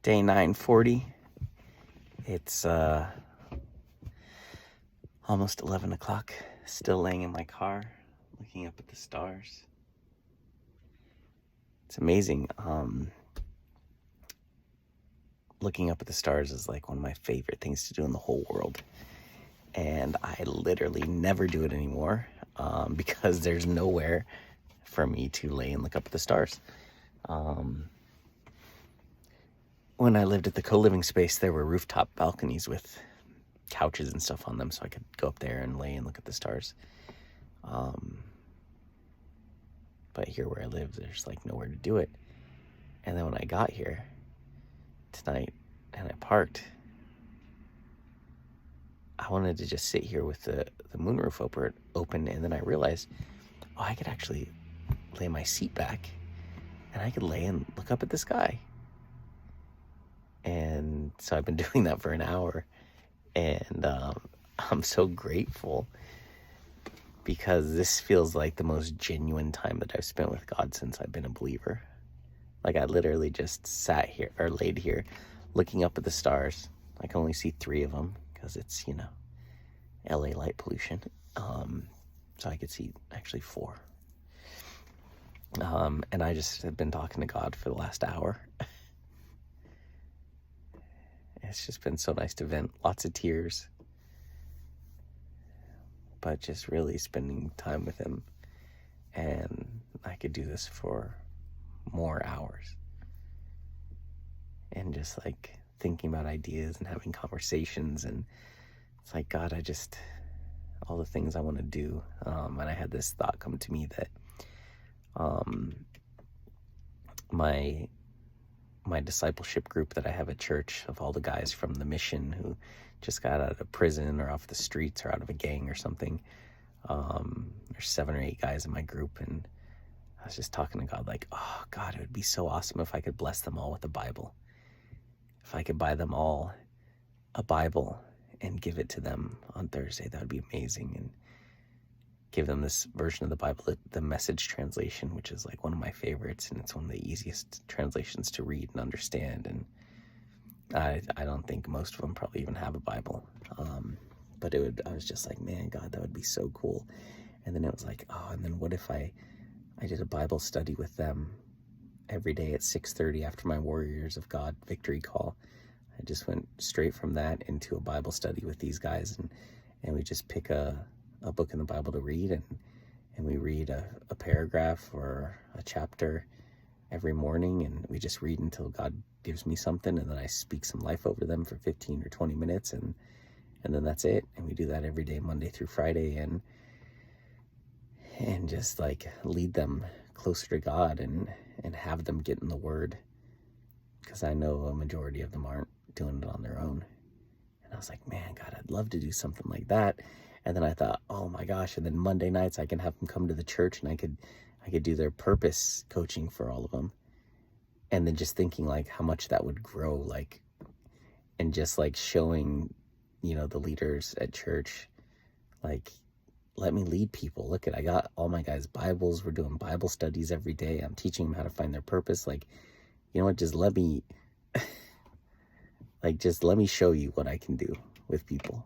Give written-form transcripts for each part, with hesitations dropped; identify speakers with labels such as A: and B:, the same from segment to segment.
A: Day 9:40. It's almost 11 o'clock. Still laying in my car, looking up at the stars. It's amazing. Looking up at the stars is like one of my favorite things to do in the whole world. And I literally never do it anymore because there's nowhere for me to lay and look up at the stars. When I lived at the co-living space, there were rooftop balconies with couches and stuff on them, so I could go up there and lay and look at the stars. But here where I live, there's like nowhere to do it. And then when I got here tonight and I parked, I wanted to just sit here with the moonroof open, and then I realized, I could actually lay my seat back and I could lay and look up at the sky. And so I've been doing that for an hour, and I'm so grateful because this feels like the most genuine time that I've spent with God since I've been a believer. Like, I literally just sat here or laid here looking up at the stars. I can only see 3 of them because it's, LA light pollution. So I could see actually 4. And I just have been talking to God for the last hour. It's just been so nice to vent, lots of tears, but just really spending time with him. And I could do this for more hours. And just like thinking about ideas and having conversations, and it's like, God, all the things I want to do. And I had this thought come to me that my discipleship group that I have at church, of all the guys from the mission who just got out of prison or off the streets or out of a gang or something, there's 7 or 8 guys in my group, and I was just talking to God like, oh God, it would be so awesome if I could bless them all with a Bible. If I could buy them all a Bible and give it to them on Thursday, that would be amazing. And give them this version of the Bible, the Message translation, which is like one of my favorites, and it's one of the easiest translations to read and understand. And I don't think most of them probably even have a Bible. But I was just like, man, God, that would be so cool. And then it was like, and then what if I did a Bible study with them every day at 6:30 after my Warriors of God victory call. I just went straight from that into a Bible study with these guys, and we just pick a book in the Bible to read, and we read a paragraph or a chapter every morning, and we just read until God gives me something, and then I speak some life over them for 15 or 20 minutes, and then that's it. And we do that every day, Monday through Friday, and just like lead them closer to God and have them get in the Word, because I know a majority of them aren't doing it on their own. And I was like, man, God, I'd love to do something like that. And then I thought, oh my gosh, and then Monday nights I can have them come to the church, and I could do their purpose coaching for all of them. And then just thinking like how much that would grow, like, and just like showing, the leaders at church, like, let me lead people. Look, I got all my guys' Bibles. We're doing Bible studies every day. I'm teaching them how to find their purpose. Like, you know what, just let me, just let me show you what I can do with people.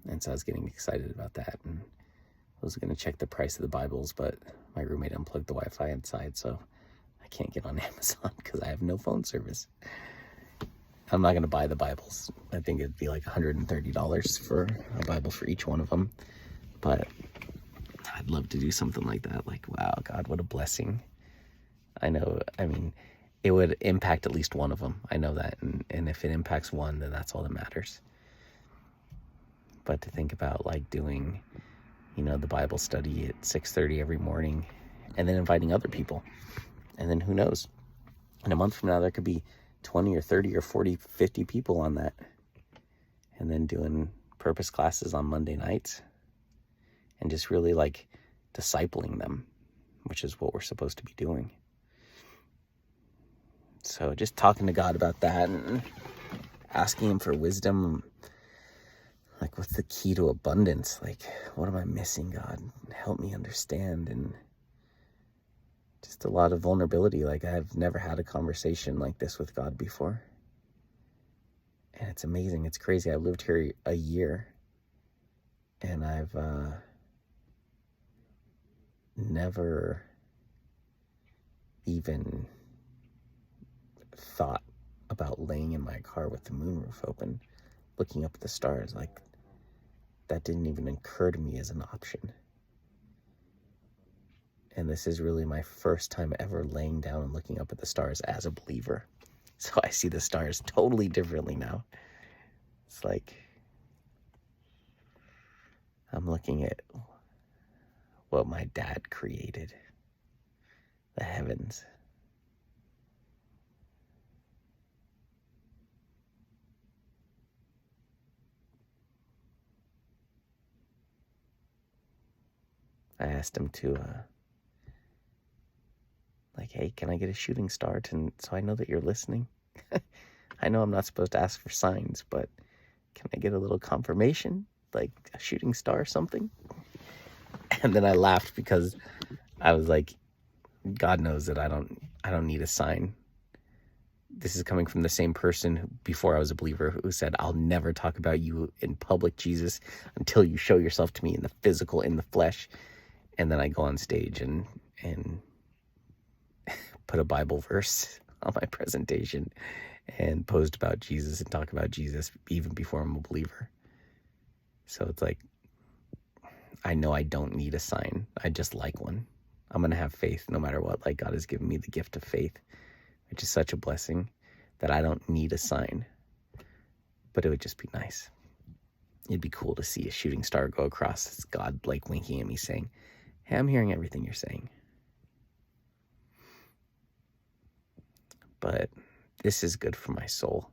A: And so I was getting excited about that, and I was going to check the price of the Bibles, but my roommate unplugged the Wi-Fi inside, so I can't get on Amazon because I have no phone service. I'm not going to buy the Bibles. I think it'd be like $130 for a Bible for each one of them, but I'd love to do something like that. Like, wow, God, what a blessing. I know, it would impact at least one of them. I know that, and if it impacts one, then that's all that matters. But to think about like doing, the Bible study at 6:30 every morning, and then inviting other people. And then who knows, in a month from now, there could be 20 or 30 or 40, 50 people on that. And then doing purpose classes on Monday nights, and just really like discipling them, which is what we're supposed to be doing. So just talking to God about that and asking him for wisdom. Like, what's the key to abundance? Like, what am I missing, God? Help me understand. And just a lot of vulnerability. Like, I've never had a conversation like this with God before. And it's amazing. It's crazy. I've lived here a year, and I've never even thought about laying in my car with the moonroof open, looking up at the stars. Like, that didn't even occur to me as an option. And this is really my first time ever laying down and looking up at the stars as a believer. So I see the stars totally differently now. It's like I'm looking at what my dad created, the heavens. I asked him to, like, hey, can I get a shooting star so I know that you're listening? I know I'm not supposed to ask for signs, but can I get a little confirmation, like a shooting star or something? And then I laughed because I was like, God knows that I don't need a sign. This is coming from the same person who, before I was a believer, who said, I'll never talk about you in public, Jesus, until you show yourself to me in the physical, in the flesh. And then I go on stage and put a Bible verse on my presentation and post about Jesus and talk about Jesus even before I'm a believer. So it's like, I know I don't need a sign. I just like one. I'm going to have faith no matter what. Like, God has given me the gift of faith, which is such a blessing that I don't need a sign. But it would just be nice. It'd be cool to see a shooting star go across. It's God like winking at me saying, hey, I'm hearing everything you're saying. But this is good for my soul.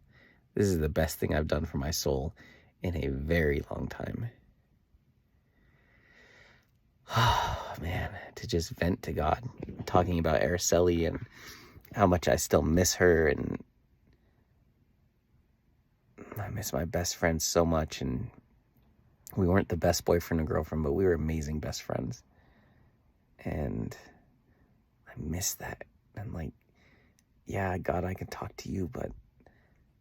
A: This is the best thing I've done for my soul in a very long time. Oh, man, to just vent to God, talking about Araceli and how much I still miss her, and I miss my best friend so much. And we weren't the best boyfriend and girlfriend, but we were amazing best friends. And I miss that. And like, yeah, God, I can talk to you, but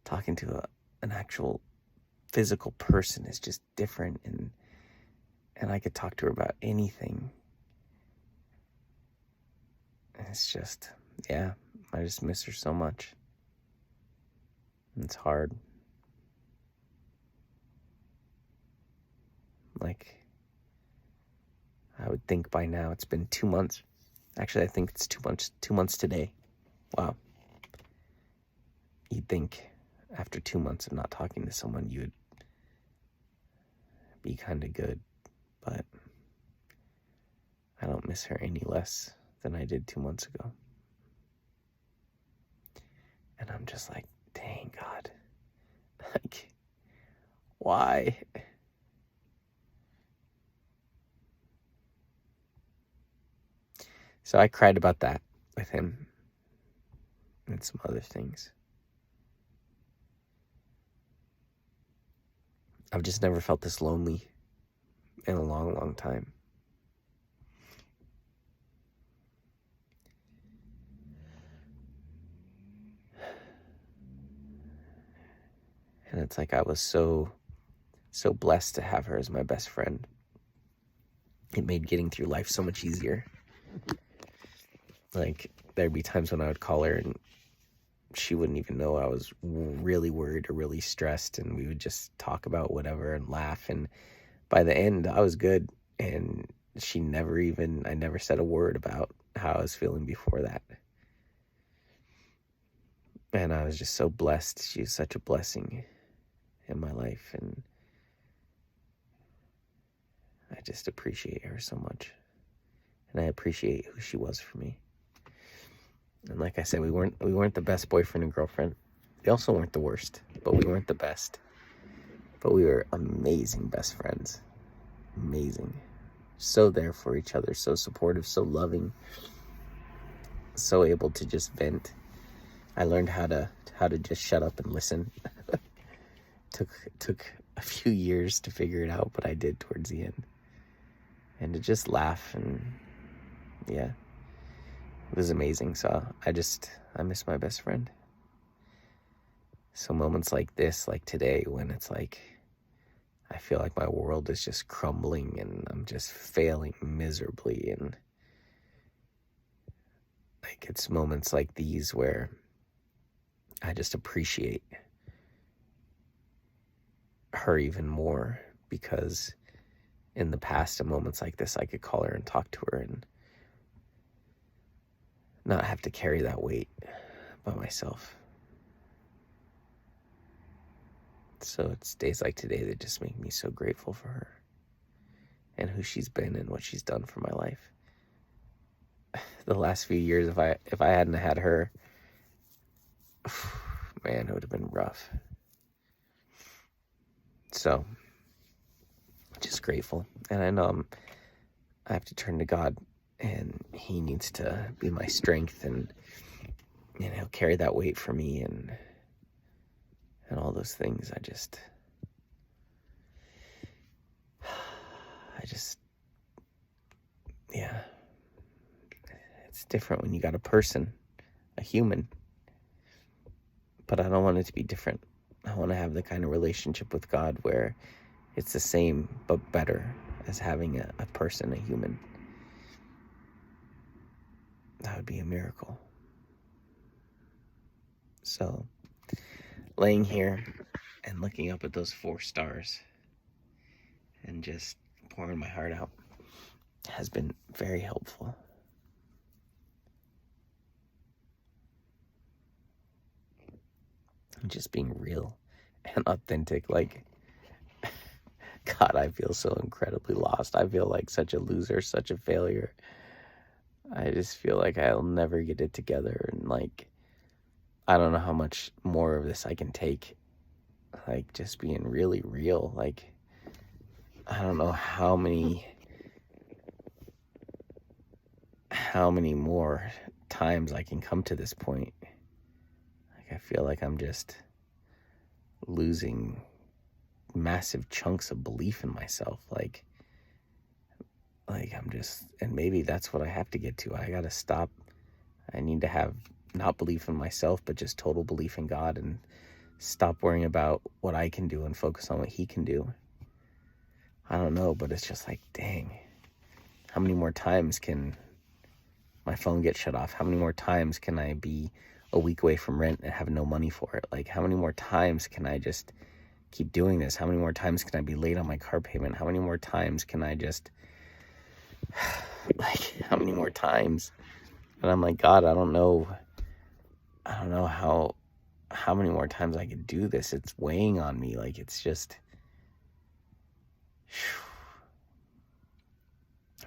A: talking to an actual physical person is just different. And I could talk to her about anything. And it's just, yeah, I just miss her so much. And it's hard. Like, I would think by now it's been 2 months. Actually, I think it's 2 months today. Wow. You'd think after 2 months of not talking to someone, you would be kind of good. But I don't miss her any less than I did 2 months ago. And I'm just like, dang, God. Like, why? So I cried about that with him and some other things. I've just never felt this lonely in a long, long time. And it's like I was so blessed to have her as my best friend. It made getting through life so much easier. Like, there'd be times when I would call her and she wouldn't even know I was really worried or really stressed, and we would just talk about whatever and laugh. And by the end, I was good. And I never said a word about how I was feeling before that. And I was just so blessed. She was such a blessing in my life. And I just appreciate her so much. And I appreciate who she was for me. And like I said, we weren't the best boyfriend and girlfriend. We also weren't the worst, but we weren't the best. But we were amazing best friends. Amazing. So there for each other, so supportive, so loving, so able to just vent. I learned how to just shut up and listen. Took a few years to figure it out, but I did towards the end. And to just laugh, and yeah. It was amazing. So I miss my best friend. So moments like this, like today, when it's like, I feel like my world is just crumbling and I'm just failing miserably. And like, it's moments like these where I just appreciate her even more, because in the past, in moments like this, I could call her and talk to her and not have to carry that weight by myself. So it's days like today that just make me so grateful for her and who she's been and what she's done for my life. The last few years, if I hadn't had her, man, it would have been rough. So just grateful. And I know I have to turn to God, and he needs to be my strength, and he'll carry that weight for me and all those things. I just yeah, it's different when you got a person, a human, but I don't want it to be different. I want to have the kind of relationship with God where it's the same but better as having a person, a human. That would be a miracle. So laying here and looking up at those 4 stars and just pouring my heart out has been very helpful. Just being real and authentic. Like, God, I feel so incredibly lost. I feel like such a loser, such a failure. I just feel like I'll never get it together. And like, I don't know how much more of this I can take. Like, just being really real. Like, I don't know how many more times I can come to this point. Like, I feel like I'm just losing massive chunks of belief in myself. Like I'm just, and maybe that's what I have to get to. I gotta stop. I need to have not belief in myself, but just total belief in God, and stop worrying about what I can do and focus on what he can do. I don't know, but it's just like, dang, how many more times can my phone get shut off? How many more times can I be a week away from rent and have no money for it? Like, how many more times can I just keep doing this? How many more times can I be late on my car payment? How many more times can I just, like, how many more times? And I'm like, God, I don't know how many more times I could do this. It's weighing on me. Like, it's just,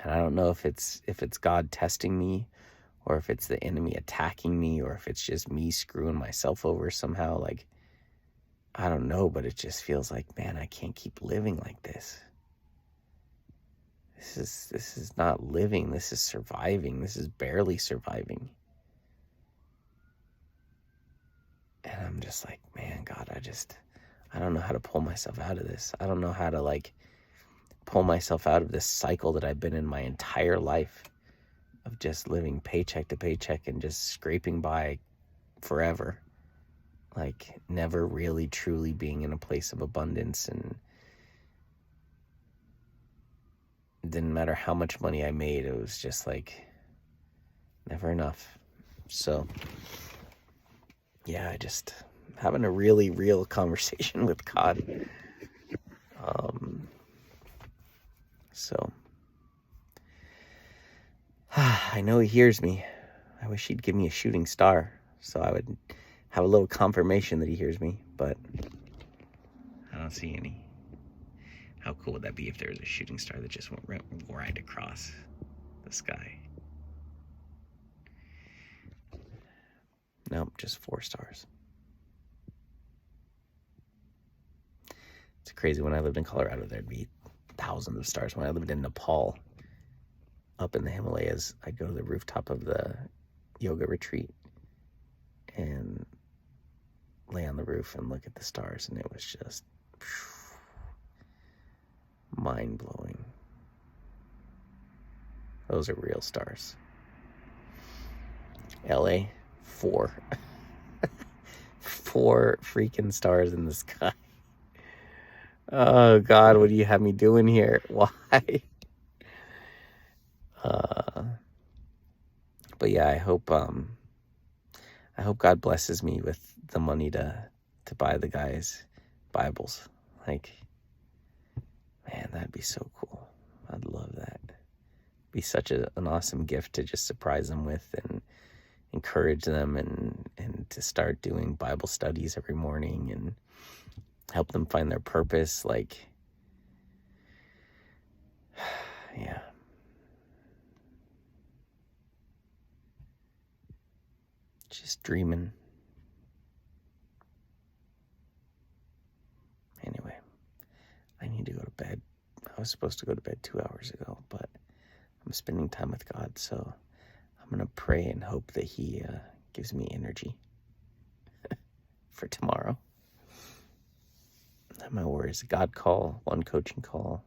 A: and I don't know if it's God testing me, or if it's the enemy attacking me, or if it's just me screwing myself over somehow. Like, I don't know, but it just feels like, man, I can't keep living like this. This is not living. This is surviving. This is barely surviving. And I'm just like, man, God, I don't know how to pull myself out of this. I don't know how to, like, pull myself out of this cycle that I've been in my entire life of just living paycheck to paycheck and just scraping by forever. Like, never really truly being in a place of abundance, and it didn't matter how much money I made, it was just like never enough. So yeah, I just having a really real conversation with God. So I know he hears me. I wish he'd give me a shooting star so I would have a little confirmation that he hears me, but I don't see any. How cool would that be if there was a shooting star that just went right across the sky? Nope, just 4 stars. It's crazy. When I lived in Colorado, there'd be thousands of stars. When I lived in Nepal, up in the Himalayas, I'd go to the rooftop of the yoga retreat and lay on the roof and look at the stars, and it was just mind-blowing. Those are real stars. LA. 4. 4 freaking stars in the sky. Oh God, what do you have me doing here? Why? But yeah, I hope God blesses me with the money to buy the guys Bibles. Like, man, that'd be so cool. I'd love that. Be such an awesome gift to just surprise them with and encourage them and to start doing Bible studies every morning and help them find their purpose. Like, yeah. Just dreaming. Anyway, I need to go to bed. I was supposed to go to bed 2 hours ago, but I'm spending time with God, so I'm going to pray and hope that He gives me energy for tomorrow. My words, God call, one coaching call,